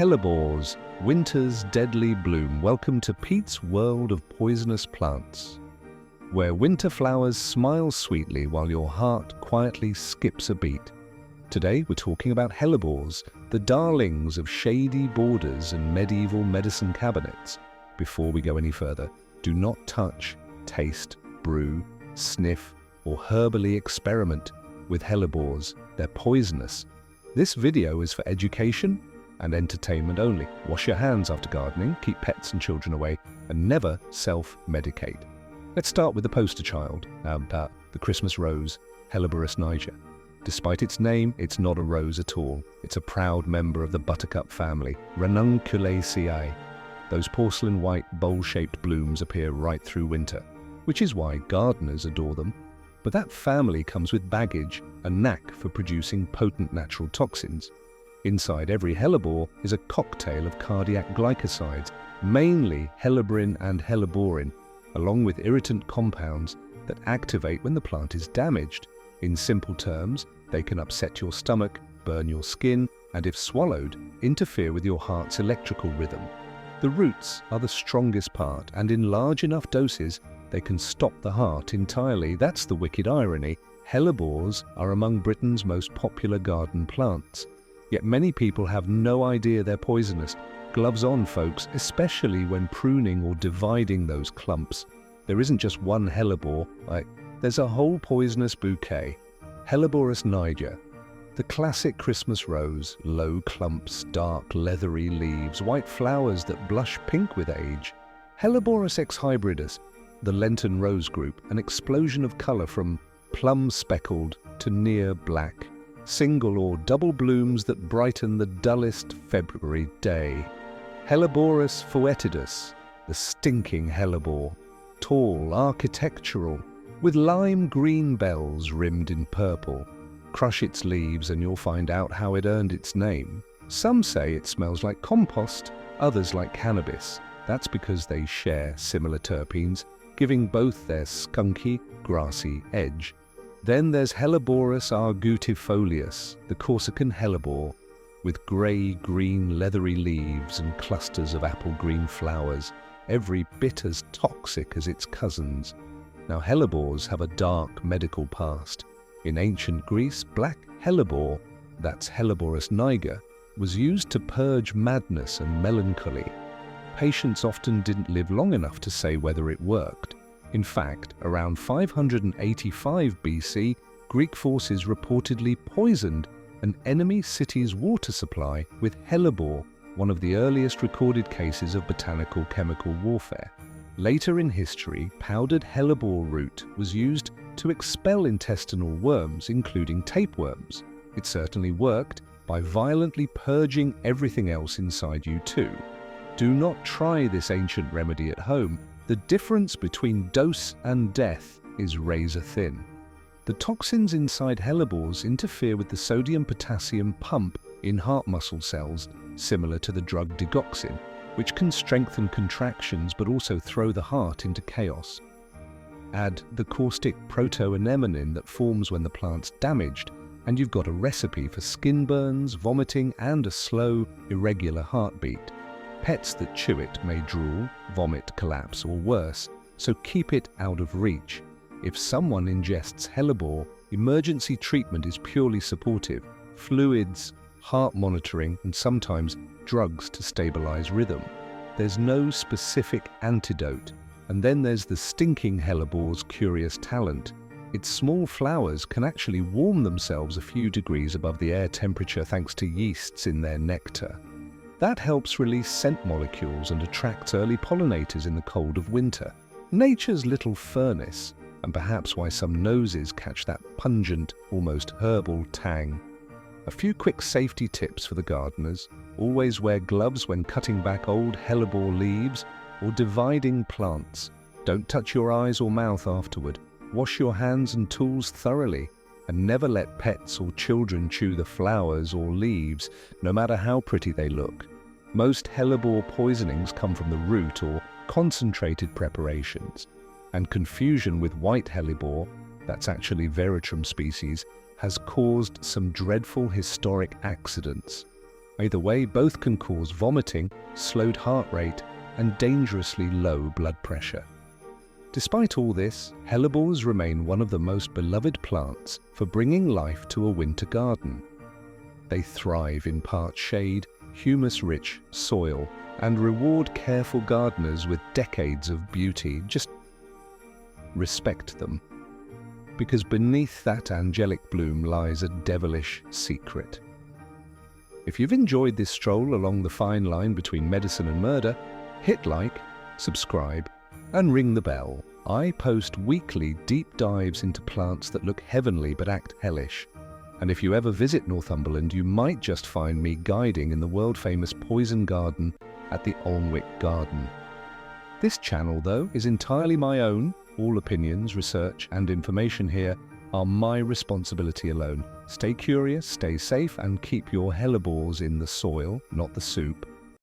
Hellebores, winter's deadly bloom. Welcome to Pete's world of poisonous plants, where winter flowers smile sweetly while your heart quietly skips a beat. Today we're talking about hellebores, the darlings of shady borders and medieval medicine cabinets. Before we go any further, do not touch, taste, brew, sniff, or herbally experiment with hellebores. They're poisonous. This video is for education and entertainment only. Wash your hands after gardening, keep pets and children away, and never self-medicate. Let's start with the poster child, the Christmas rose, Helleborus niger. Despite its name, it's not a rose at all. It's a proud member of the buttercup family, Ranunculaceae. Those porcelain white, bowl-shaped blooms appear right through winter, which is why gardeners adore them. But that family comes with baggage, a knack for producing potent natural toxins. Inside every hellebore is a cocktail of cardiac glycosides, mainly helleborine and helleborin, along with irritant compounds that activate when the plant is damaged. In simple terms, they can upset your stomach, burn your skin, and if swallowed, interfere with your heart's electrical rhythm. The roots are the strongest part, and in large enough doses, they can stop the heart entirely. That's the wicked irony. Hellebores are among Britain's most popular garden plants. Yet many people have no idea they're poisonous. Gloves on, folks, especially when pruning or dividing those clumps. There isn't just one hellebore, there's a whole poisonous bouquet. Helleborus niger, the classic Christmas rose, low clumps, dark leathery leaves, white flowers that blush pink with age. Helleborus exhybridus, the Lenten rose group, an explosion of colour from plum-speckled to near black. Single or double blooms that brighten the dullest February day. Helleborus foetidus, the stinking hellebore, tall, architectural, with lime green bells rimmed in purple. Crush its leaves and you'll find out how it earned its name. Some say it smells like compost, others like cannabis. That's because they share similar terpenes, giving both their skunky, grassy edge. Then there's Helleborus argutifolius, the Corsican hellebore, with grey-green leathery leaves and clusters of apple-green flowers, every bit as toxic as its cousins. Now, hellebores have a dark medical past. In ancient Greece, black hellebore, that's Helleborus niger, was used to purge madness and melancholy. Patients often didn't live long enough to say whether it worked. In fact, around 585 BC, Greek forces reportedly poisoned an enemy city's water supply with hellebore, one of the earliest recorded cases of botanical chemical warfare. Later in history, powdered hellebore root was used to expel intestinal worms, including tapeworms. It certainly worked by violently purging everything else inside you too. Do not try this ancient remedy at home. The difference between dose and death is razor thin. The toxins inside hellebores interfere with the sodium-potassium pump in heart muscle cells, similar to the drug digoxin, which can strengthen contractions but also throw the heart into chaos. Add the caustic protoanemonin that forms when the plant's damaged, and you've got a recipe for skin burns, vomiting, and a slow, irregular heartbeat. Pets that chew it may drool, vomit, collapse, or worse, so keep it out of reach. If someone ingests hellebore, emergency treatment is purely supportive. Fluids, heart monitoring, and sometimes drugs to stabilize rhythm. There's no specific antidote. And then there's the stinking hellebore's curious talent. Its small flowers can actually warm themselves a few degrees above the air temperature thanks to yeasts in their nectar. That helps release scent molecules and attracts early pollinators in the cold of winter. Nature's little furnace, and perhaps why some noses catch that pungent, almost herbal tang. A few quick safety tips for the gardeners. Always wear gloves when cutting back old hellebore leaves or dividing plants. Don't touch your eyes or mouth afterward. Wash your hands and tools thoroughly. And never let pets or children chew the flowers or leaves, no matter how pretty they look. Most hellebore poisonings come from the root or concentrated preparations, and confusion with white hellebore, that's actually Veratrum species, has caused some dreadful historic accidents. Either way, both can cause vomiting, slowed heart rate, and dangerously low blood pressure. Despite all this, hellebores remain one of the most beloved plants for bringing life to a winter garden. They thrive in part shade, humus-rich soil, and reward careful gardeners with decades of beauty. Just respect them, because beneath that angelic bloom lies a devilish secret. If you've enjoyed this stroll along the fine line between medicine and murder, hit like, subscribe, and ring the bell. I post weekly deep dives into plants that look heavenly but act hellish. And if you ever visit Northumberland, you might just find me guiding in the world-famous poison garden at the Alnwick Garden. This channel, though, is entirely my own. All opinions, research, and information here are my responsibility alone. Stay curious, stay safe, and keep your hellebores in the soil, not the soup.